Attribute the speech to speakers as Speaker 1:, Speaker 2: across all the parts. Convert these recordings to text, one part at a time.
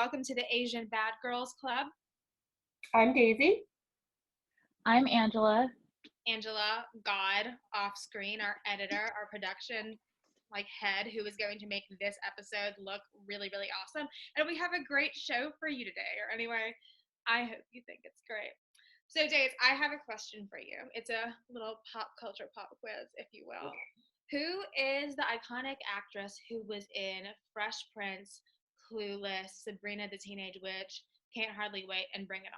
Speaker 1: welcome to the Asian Bad Girls Club.
Speaker 2: I'm Daisy.
Speaker 3: I'm Angela.
Speaker 1: Angela, God, off screen, our editor, our production head, who is going to make this episode look really, really awesome. And we have a great show for you today, or anyway, I hope you think it's great. So, Daisy, I have a question for you. It's a little pop culture pop quiz, if you will. Who is the iconic actress who was in Fresh Prince, Clueless, Sabrina the Teenage Witch, Can't Hardly Wait, and Bring It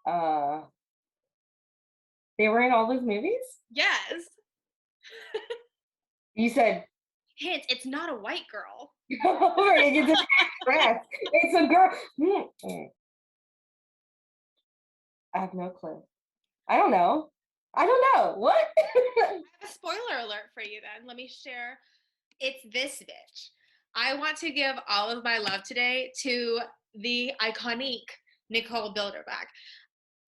Speaker 1: On?
Speaker 2: They were in all those movies?
Speaker 1: Yes.
Speaker 2: You said
Speaker 1: Hint, it's not a white girl.
Speaker 2: it's an actress. It's a girl. I have no clue. I don't know. What?
Speaker 1: I have a spoiler alert for you then. Let me share. It's this bitch. I want to give all of my love today to the ICONIQUE Nicole Bilderback.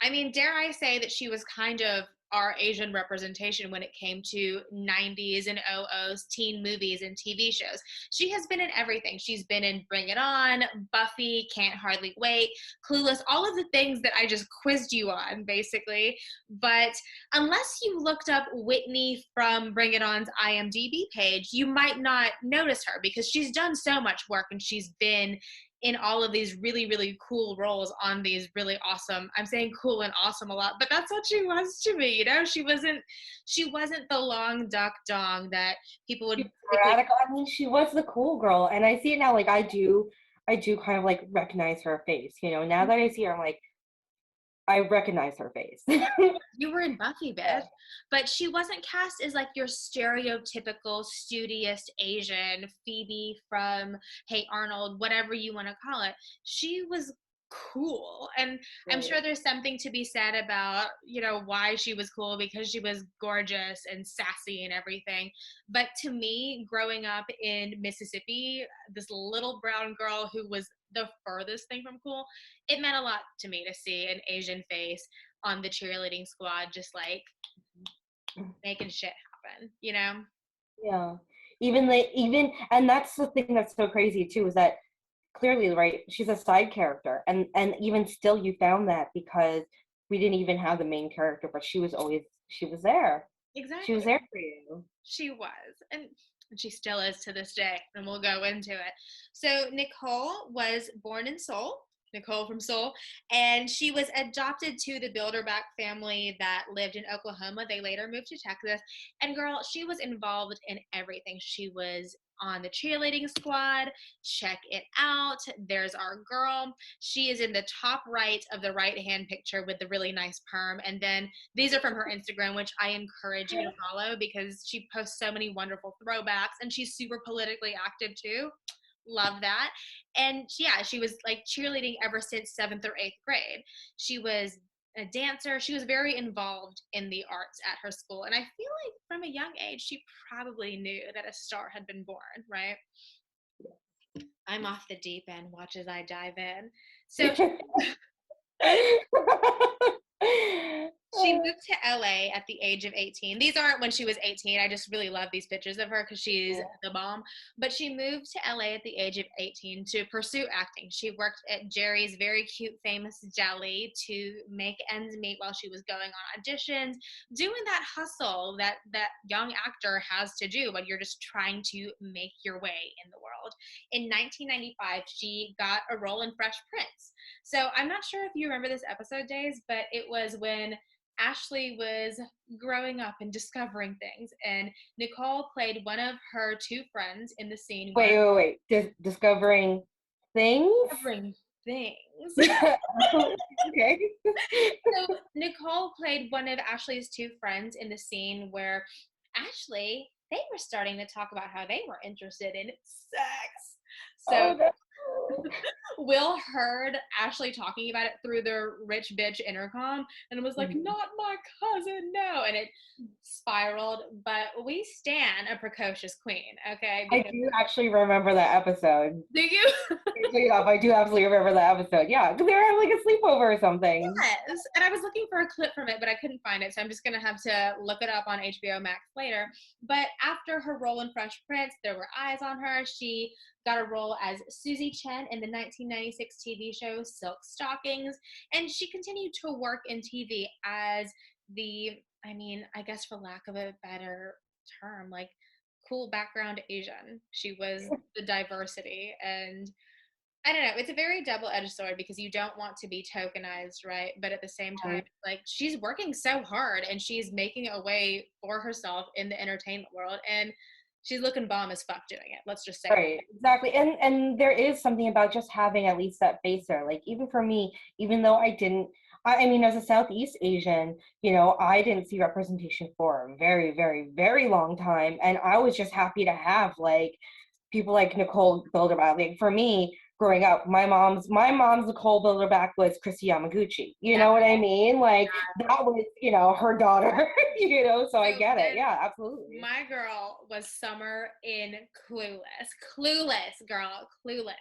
Speaker 1: I mean, dare I say that she was kind of our Asian representation when it came to 90s and 00s teen movies and TV shows. She has been in everything. She's been in Bring It On, Buffy, Can't Hardly Wait, Clueless, all of the things that I just quizzed you on, basically. But unless you looked up Whitney from Bring It On's IMDb page, you might not notice her because she's done so much work and she's been in all of these really, really cool roles on these really awesome, I'm saying cool and awesome a lot, but that's what she was to me, you know? She wasn't the long duck dong that people would
Speaker 2: Radical. I mean, she was the cool girl, and I see it now, like I do kind of like recognize her face, you know. Now that I see her, I'm like, I recognize her face.
Speaker 1: You were in Buffy, bitch. But she wasn't cast as like your stereotypical studious Asian Phoebe from Hey Arnold, whatever you want to call it. She was cool. And I'm sure there's something to be said about, you know, why she was cool, because she was gorgeous and sassy and everything. But to me, growing up in Mississippi, this little brown girl who was the furthest thing from cool, it meant a lot to me to see an Asian face on the cheerleading squad just like making shit happen, you know?
Speaker 2: Yeah. Even and that's the thing that's so crazy too, is that clearly, right, she's a side character, and even still you found that because we didn't even have the main character, but she was there.
Speaker 1: Exactly.
Speaker 2: She was there for you.
Speaker 1: She was. And she still is to this day, and we'll go into it. So Nicole was born in Seoul, Nicole from Seoul, and she was adopted to the Bilderback family that lived in Oklahoma. They later moved to Texas, and girl, she was involved in everything. She was on the cheerleading squad. Check it out. There's our girl. She is in the top right of the right hand picture with the really nice perm. And then these are from her Instagram, which I encourage you to follow because she posts so many wonderful throwbacks, and she's super politically active too. Love that. And yeah, she was like cheerleading ever since 7th or 8th grade. She was a dancer. She was very involved in the arts at her school. And I feel like from a young age, she probably knew that a star had been born, right? I'm off the deep end. Watch as I dive in. So she moved to LA at the age of 18. These aren't when she was 18. I just really love these pictures of her because she's the bomb. But she moved to LA at the age of 18 to pursue acting. She worked at Jerry's very cute, famous deli to make ends meet while she was going on auditions, doing that hustle that young actor has to do when you're just trying to make your way in the world. In 1995, she got a role in Fresh Prince. So I'm not sure if you remember this episode, Days, but it was when Ashley was growing up and discovering things, and Nicole played one of her two friends in the scene.
Speaker 2: Wait. Discovering things?
Speaker 1: Discovering things.
Speaker 2: Okay.
Speaker 1: So Nicole played one of Ashley's two friends in the scene where Ashley, they were starting to talk about how they were interested in sex. So Will heard Ashley talking about it through their rich bitch intercom and was like, not my cousin, no. And it spiraled, but we stan a precocious queen, okay?
Speaker 2: I
Speaker 1: Because
Speaker 2: do actually remember that episode.
Speaker 1: do you?
Speaker 2: Strangely enough, I do absolutely remember that episode. Yeah, because they were having like a sleepover or something.
Speaker 1: Yes, and I was looking for a clip from it, but I couldn't find it, so I'm just gonna have to look it up on HBO Max later. But after her role in Fresh Prince, there were eyes on her. She got a role as Susie Chen in the 1996 TV show Silk Stockings, and she continued to work in TV as I guess for lack of a better term, like cool background Asian. She was the diversity, and I don't know. It's a very double-edged sword because you don't want to be tokenized, right? But at the same time, like she's working so hard and she's making a way for herself in the entertainment world, and she's looking bomb as fuck doing it. Let's just say.
Speaker 2: Right, exactly. And there is something about just having at least that face there. Like even for me, even though I mean, as a Southeast Asian, I didn't see representation for a very, very, very long time. And I was just happy to have like people like Nicole Bilderback. Like for me, growing up, my mom's Nicole Bilderback was Chrissy Yamaguchi. You know what I mean? Like that was, her daughter, so I get it. Yeah, absolutely.
Speaker 1: My girl was Summer in Clueless. Clueless, girl. Clueless.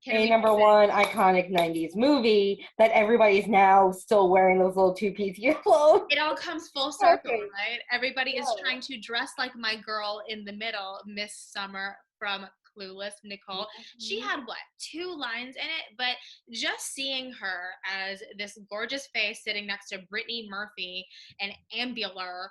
Speaker 2: A number one iconic 90s movie that everybody's now still wearing those little two-piece clothes.
Speaker 1: It all comes full circle, right? Everybody is trying to dress like my girl in the middle, Miss Summer from Clueless, Nicole. She had what, 2 lines in it, but just seeing her as this gorgeous face sitting next to Brittany Murphy and Ambulance,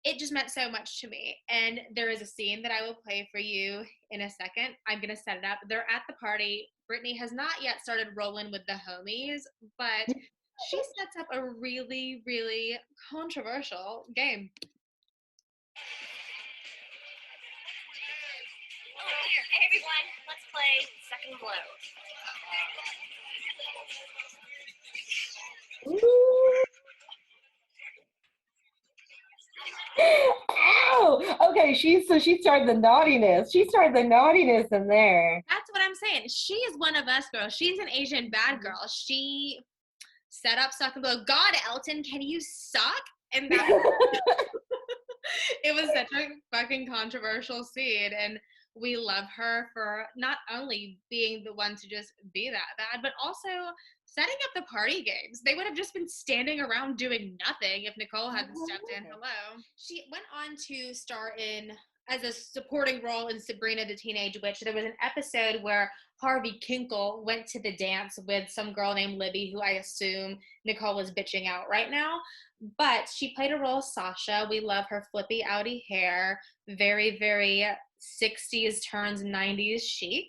Speaker 1: it just meant so much to me. And there is a scene that I will play for you in a second. I'm going to set it up. They're at the party. Brittany has not yet started rolling with the homies, but she sets up a really, really controversial game.
Speaker 4: Oh, here. Hey, everyone. Let's play Second Blow.
Speaker 2: Ow! Okay, she started the naughtiness. She started the naughtiness in there.
Speaker 1: That's what I'm saying. She is one of us, girl. She's an Asian bad girl. She set up Suck and Blow. God, Elton, can you suck? And that it was such a fucking controversial scene, and we love her for not only being the one to just be that bad, but also setting up the party games. They would have just been standing around doing nothing if Nicole hadn't stepped in. Hello. She went on to star in as a supporting role in Sabrina the Teenage Witch. There was an episode where Harvey Kinkle went to the dance with some girl named Libby, who I assume Nicole is bitching out right now. But she played a role as Sasha. We love her flippy outy hair, very, very 60s turns 90s chic.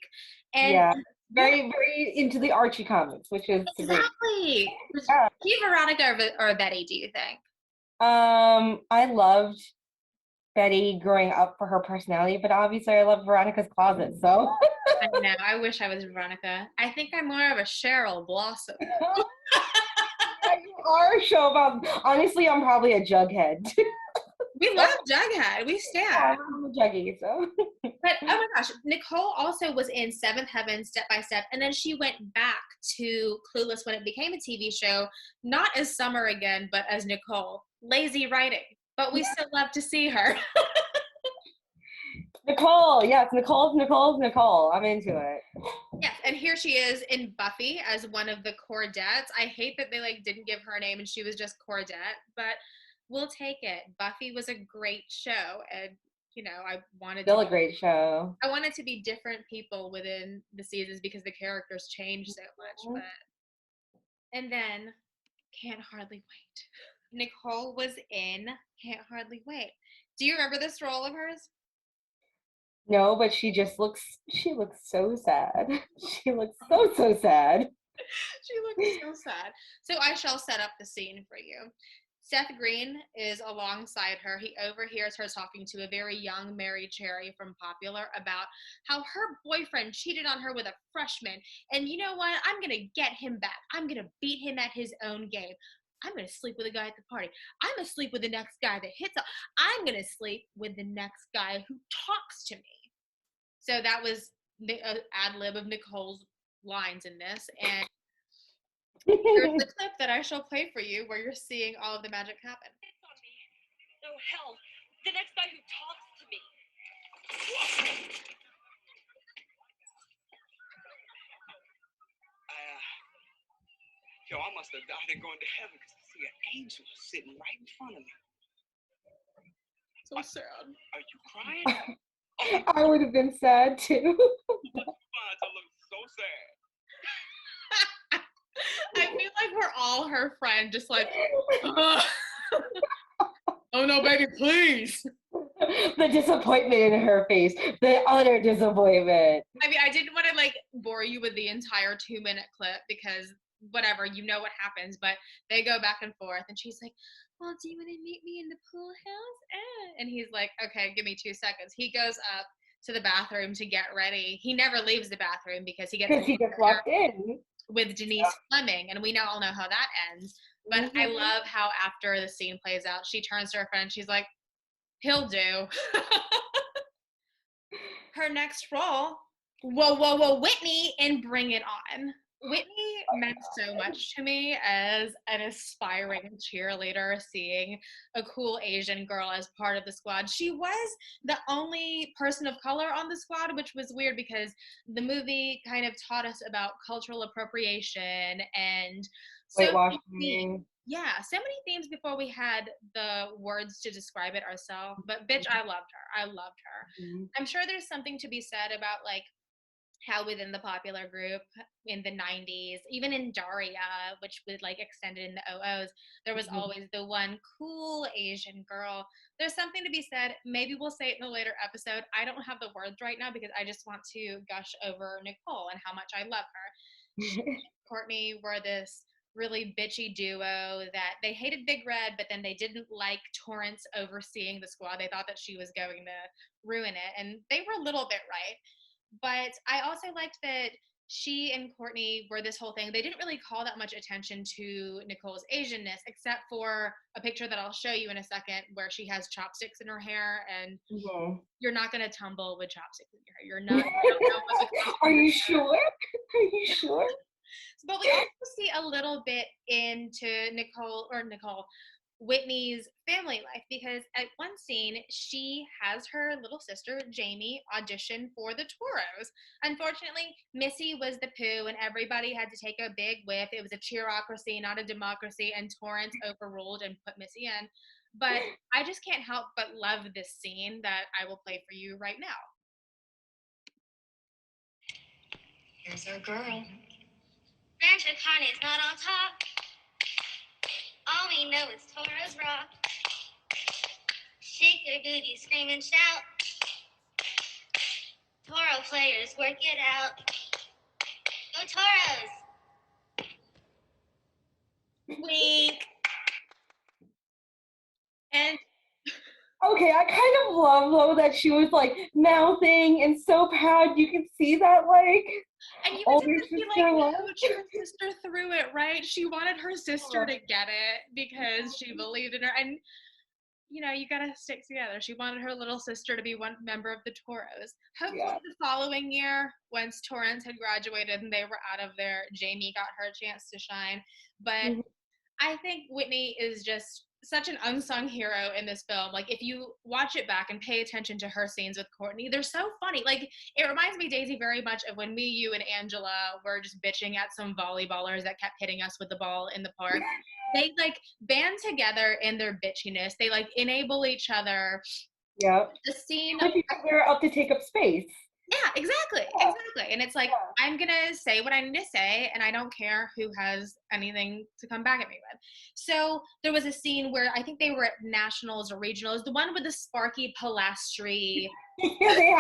Speaker 1: And
Speaker 2: yeah, very, very into the Archie comics, which is
Speaker 1: exactly.
Speaker 2: Yeah.
Speaker 1: She Veronica or Betty, do you think?
Speaker 2: I loved Betty growing up for her personality, but obviously I love Veronica's closet, so.
Speaker 1: I know, I wish I was Veronica. I think I'm more of a Cheryl Blossom.
Speaker 2: Yeah, you are a show about, honestly, I'm probably a Jughead.
Speaker 1: We love Jughead. We stand.
Speaker 2: Yeah, I'm a Juggy, so.
Speaker 1: But oh my gosh, Nicole also was in Seventh Heaven, Step by Step, and then she went back to Clueless when it became a TV show, not as Summer again, but as Nicole. Lazy writing, but we still love to see her.
Speaker 2: Nicole, yes, Nicole. I'm into it.
Speaker 1: Yes, and here she is in Buffy as one of the Cordettes. I hate that they didn't give her a name and she was just Cordette, but we'll take it. Buffy was a great show, and I wanted
Speaker 2: still a great show.
Speaker 1: I wanted to be different people within the seasons because the characters changed so much. And then Can't Hardly Wait. Nicole was in Can't Hardly Wait. Do you remember this role of hers?
Speaker 2: No, but she looks so sad. She looks so sad.
Speaker 1: She looks so sad. So I shall set up the scene for you. Seth Green is alongside her. He overhears her talking to a very young Mary Cherry from Popular about how her boyfriend cheated on her with a freshman. And you know what? I'm going to get him back. I'm going to beat him at his own game. I'm going to sleep with a guy at the party. I'm going to sleep with the next guy that hits up. I'm going to sleep with the next guy who talks to me. So that was the ad lib of Nicole's lines in this. And here's the clip that I shall play for you where you're seeing all of the magic happen.
Speaker 4: No, hell, the next guy who talks to me.
Speaker 5: I must have died and gone to heaven because I see an angel sitting right in front of me.
Speaker 1: So sad.
Speaker 5: Are you crying?
Speaker 2: I would have been sad too.
Speaker 5: I look so sad.
Speaker 1: I feel like we're all her friend, just like, "Ugh." Oh no, baby, please.
Speaker 2: The disappointment in her face, the utter disappointment.
Speaker 1: I mean, I didn't want to like bore you with the entire 2-minute clip because whatever, you know what happens, but they go back and forth and she's like, well, do you want to meet me in the pool house? And he's like, okay, give me 2 seconds. He goes up to the bathroom to get ready. He never leaves the bathroom because he gets
Speaker 2: Because he just walked in.
Speaker 1: with Denise Fleming, and we all know how that ends. But I love how after the scene plays out, she turns to her friend, she's like, he'll do. Her next role, whoa, Whitney in Bring It On. Whitney meant so much to me as an aspiring cheerleader, seeing a cool Asian girl as part of the squad. She was the only person of color on the squad, which was weird because the movie kind of taught us about cultural appropriation and
Speaker 2: Whitewashing.
Speaker 1: so many themes before we had the words to describe it ourselves. But bitch, I loved her.
Speaker 2: Mm-hmm.
Speaker 1: I'm sure there's something to be said about like how within the popular group in the 90s, even in Daria, which was like extended in the OOs, there was always the one cool Asian girl. There's something to be said. Maybe we'll say it in a later episode. I don't have the words right now because I just want to gush over Nicole and how much I love her. She and Courtney were this really bitchy duo that they hated Big Red, but then they didn't like Torrance overseeing the squad. They thought that she was going to ruin it, and they were a little bit right. But I also liked that she and Courtney were this whole thing. They didn't really call that much attention to Nicole's Asianness, except for a picture that I'll show you in a second where she has chopsticks in her hair, and you're not going to tumble with chopsticks in your hair. You're not.
Speaker 2: Are you sure? Are you sure?
Speaker 1: But we also see a little bit into Whitney's family life, because at one scene she has her little sister Jamie audition for the Toros. Unfortunately, Missy was the poo and everybody had to take a big whiff. It was a cheerocracy, not a democracy, and Torrance overruled and put Missy in. But I just can't help but love this scene that I will play for you right now.
Speaker 4: Here's our girl. Rancho Carne's not on top. All we know is Toro's rock. Shake their booty, scream and shout. Toro players, work it out. Go Toros!
Speaker 1: Wink. And
Speaker 2: okay, I kind of love though that she was like mouthing and so proud. You can see that like.
Speaker 1: And you could just be like, coach, her sister threw it, right? She wanted her sister to get it because she believed in her. And, you know, you got to stick together. She wanted her little sister to be one member of the Toros. Hopefully the following year, once Torrance had graduated and they were out of there, Jamie got her chance to shine. But I think Whitney is just such an unsung hero in this film. Like, if you watch it back and pay attention to her scenes with Courtney, they're so funny. Like, it reminds me, Daisy, very much of when me, you, and Angela were just bitching at some volleyballers that kept hitting us with the ball in the park. They, like, band together in their bitchiness. They, like, enable each other.
Speaker 2: Yeah.
Speaker 1: The scene...
Speaker 2: They're up to take up space.
Speaker 1: Yeah, exactly. And it's like, I'm going to say what I need to say, and I don't care who has anything to come back at me with. So there was a scene where I think they were at nationals or regionals, the one with the Sparky Pilastri.
Speaker 2: Yeah, they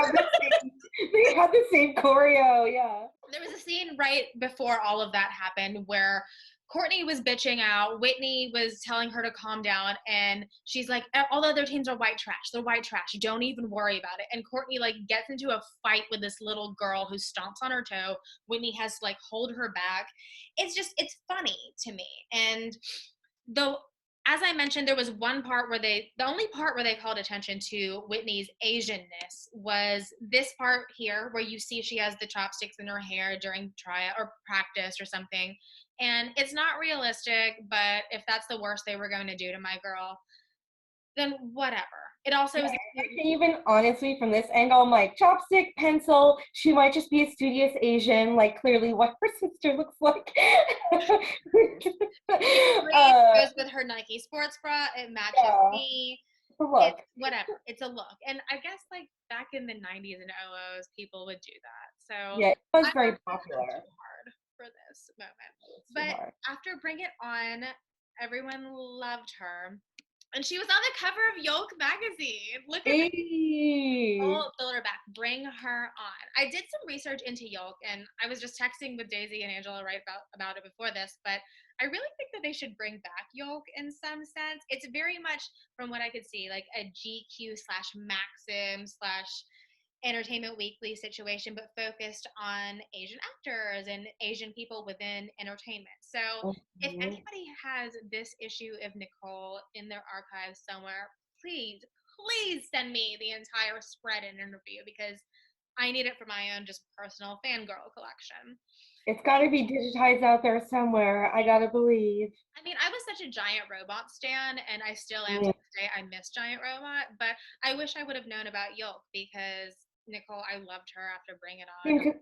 Speaker 2: had the same choreo, yeah. There
Speaker 1: was a scene right before all of that happened where Courtney was bitching out. Whitney was telling her to calm down. And she's like, all the other teams are white trash. They're white trash. Don't even worry about it. And Courtney like gets into a fight with this little girl who stomps on her toe. Whitney has to like hold her back. It's funny to me. And though, as I mentioned, there was one part where the only part where they called attention to Whitney's Asianness was this part here where you see she has the chopsticks in her hair during tryout or practice or something. And it's not realistic, but if that's the worst they were going to do to my girl, then whatever. It also is.
Speaker 2: Even honestly, from this angle, I'm like, chopstick, pencil. She might just be a studious Asian, like clearly what her sister looks like.
Speaker 1: Goes with her Nike sports bra. It matches me.
Speaker 2: The look.
Speaker 1: It's whatever. It's a look. And I guess like back in the 90s and 00s, people would do that. So
Speaker 2: yeah, it was
Speaker 1: I'm
Speaker 2: very
Speaker 1: not
Speaker 2: popular.
Speaker 1: too hard for this moment. But after Bring It On, everyone loved her. And she was on the cover of Yoke Magazine. Look at Nicole Bilderback. Bring her on. I did some research into Yoke, and I was just texting with Daisy and Angela right about it before this, but I really think that they should bring back Yoke in some sense. It's very much, from what I could see, like a GQ / Maxim / Entertainment Weekly situation, but focused on Asian actors and Asian people within entertainment. So if anybody has this issue of Nicole in their archives somewhere, please send me the entire spread and interview, because I need it for my own just personal fangirl collection.
Speaker 2: It's got to be digitized out there somewhere. I gotta believe.
Speaker 1: I mean, I was such a Giant Robot stan, and I still am to this day. I miss Giant Robot, but I wish I would have known about Yoke, because Nicole, I loved her after Bring It On.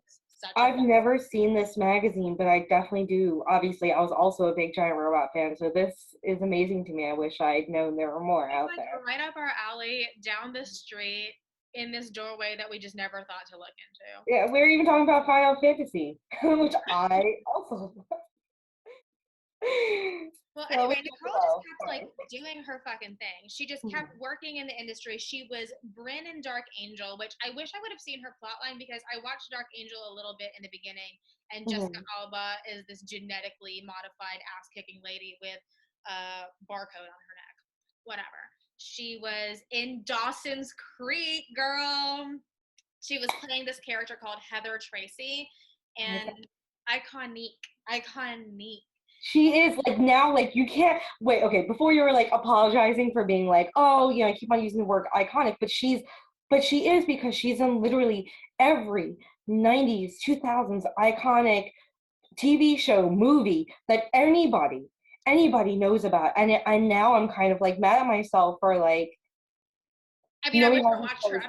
Speaker 2: I've never seen this magazine, but I definitely do. Obviously, I was also a big Giant Robot fan, so this is amazing to me. I wish I'd known there were more out there.
Speaker 1: Right up our alley, down the street, in this doorway that we just never thought to look into.
Speaker 2: Yeah, we're even talking about Final Fantasy, which I also love.
Speaker 1: Well, anyway, Nicole just kept like doing her fucking thing. She just kept working in the industry. She was Bryn in Dark Angel, which I wish I would have seen her plotline, because I watched Dark Angel a little bit in the beginning, and Jessica Alba is this genetically modified ass-kicking lady with a barcode on her neck. Whatever. She was in Dawsons Creek, girl. She was playing this character called Heather Tracy, and iconique.
Speaker 2: She is like, now, like, you can't wait. Okay, before you were like apologizing for being like, oh, you know, I keep on using the word iconic, but she is, because she's in literally every 90s, 2000s iconic TV show, movie that anybody knows about. And now I'm kind of like mad at myself for like,
Speaker 1: I mean, I wish I watched her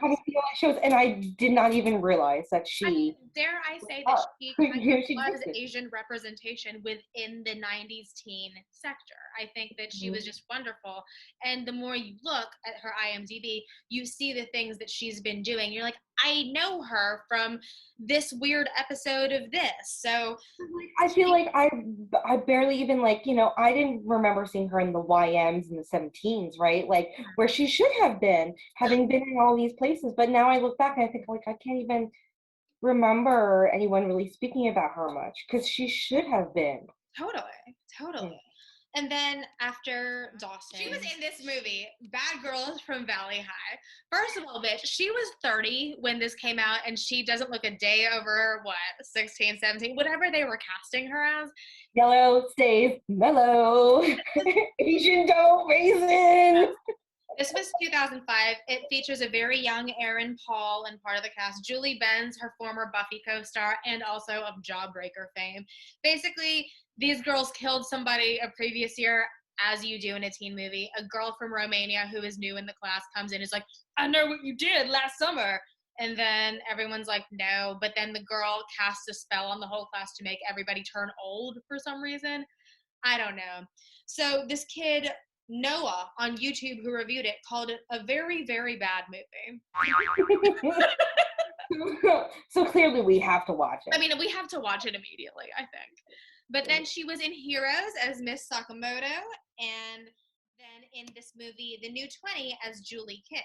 Speaker 2: shows, and I did not even realize that she.
Speaker 1: I mean, dare I say that she kind of was Asian representation within the 90s teen sector. I think that she was just wonderful. And the more you look at her IMDb, you see the things that she's been doing. You're like, I know her from this weird episode of this. So
Speaker 2: I feel like I barely even, like, you know, I didn't remember seeing her in the YMs in the 17s, right? Like, where she should have been, having been in all these places. But now I look back and I think, like, I can't even remember anyone really speaking about her much, because she should have been.
Speaker 1: Totally. And then after Dawson, she was in this movie, Bad Girls from Valley High. First of all, bitch, she was 30 when this came out, and she doesn't look a day over, 16, 17, whatever they were casting her as.
Speaker 2: Yellow stays mellow. Asian dough raisin.
Speaker 1: This was 2005. It features a very young Aaron Paul and part of the cast, Julie Benz, her former Buffy co-star, and also of Jawbreaker fame. Basically, these girls killed somebody a previous year, as you do in a teen movie. A girl from Romania who is new in the class comes in and is like, I know what you did last summer. And then everyone's like, no. But then the girl casts a spell on the whole class to make everybody turn old for some reason. I don't know. So this kid, Noah, on YouTube, who reviewed it, called it a very, very bad movie.
Speaker 2: So clearly we have to watch it.
Speaker 1: I mean, we have to watch it immediately, I think. But then she was in Heroes as Miss Sakamoto, and then in this movie, The New 20, as Julie Kim.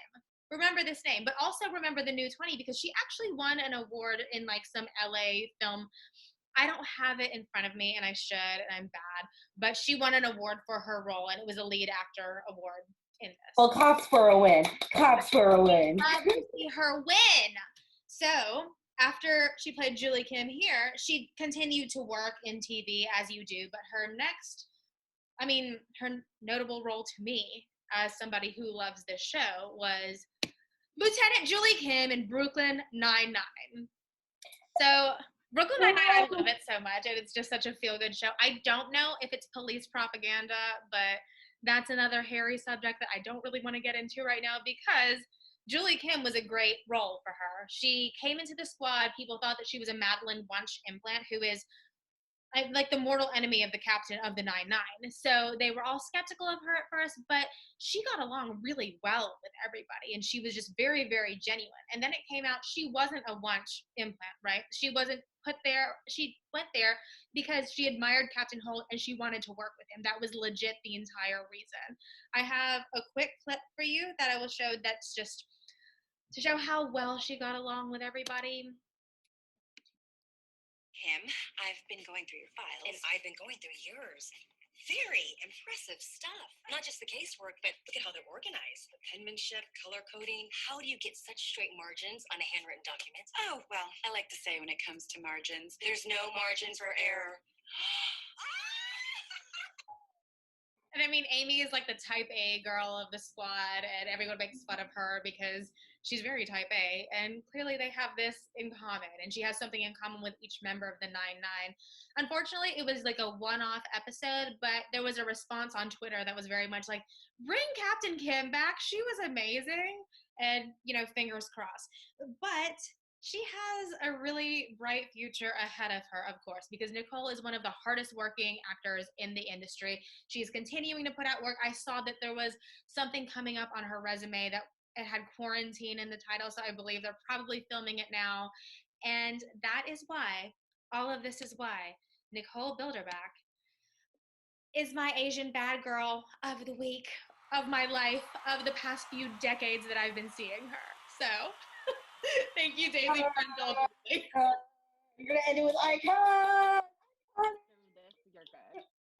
Speaker 1: Remember this name, but also remember The New 20 because she actually won an award in like some LA film. I don't have it in front of me, and I should, and I'm bad. But she won an award for her role, and it was a lead actor award in this.
Speaker 2: Well, cops for a win. Cops for a win.
Speaker 1: Love to see her win. So after she played Julie Kim here, she continued to work in TV as you do, but her notable role to me as somebody who loves this show was Lieutenant Julie Kim in Brooklyn Nine-Nine. So Brooklyn Nine-Nine, I love it so much, and it's just such a feel-good show. I don't know if it's police propaganda, but That's another hairy subject that I don't really want to get into right now because Julie Kim was a great role for her. She came into the squad. People thought that she was a Madeline Wunsch implant, who is like the mortal enemy of the captain of the NineNine. So they were all skeptical of her at first, but she got along really well with everybody, and she was just very, very genuine. And then it came out she wasn't a Wunsch implant, right? She wasn't put there. She went there because she admired Captain Holt and she wanted to work with him. That was legit the entire reason. I have a quick clip for you that I will show that's just to show how well she got along with everybody.
Speaker 6: Kim, I've been going through your files. And I've been going through yours. Very impressive stuff. Not just the casework, but look at how they're organized. The penmanship, color coding. How do you get such straight margins on a handwritten document? Oh, well, I like to say when it comes to margins, there's no margins for error.
Speaker 1: And I mean, Amy is like the type A girl of the squad, and everyone makes fun of her because she's very type A. And clearly, they have this in common, and she has something in common with each member of the NineNine. Unfortunately, it was like a one-off episode, but there was a response on Twitter that was very much like, "Bring Captain Kim back. She was amazing." And fingers crossed. But she has a really bright future ahead of her, of course, because Nicole is one of the hardest working actors in the industry. She's continuing to put out work. I saw that there was something coming up on her resume that it had quarantine in the title, so I believe they're probably filming it now. And that is why, all of this is why, Nicole Bilderback is my Asian bad girl of the week, of my life, of the past few decades that I've been seeing her. So... Thank you, Daisy, for indulging me.
Speaker 2: You're gonna end it with icon.
Speaker 3: You're good.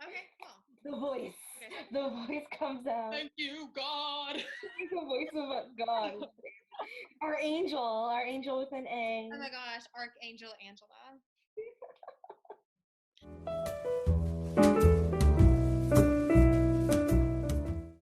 Speaker 1: Okay, cool.
Speaker 2: The voice.
Speaker 1: Okay.
Speaker 2: The voice comes out.
Speaker 1: Thank you, God.
Speaker 2: The voice of God. Our angel with an A.
Speaker 1: Oh my gosh, Archangel Angela.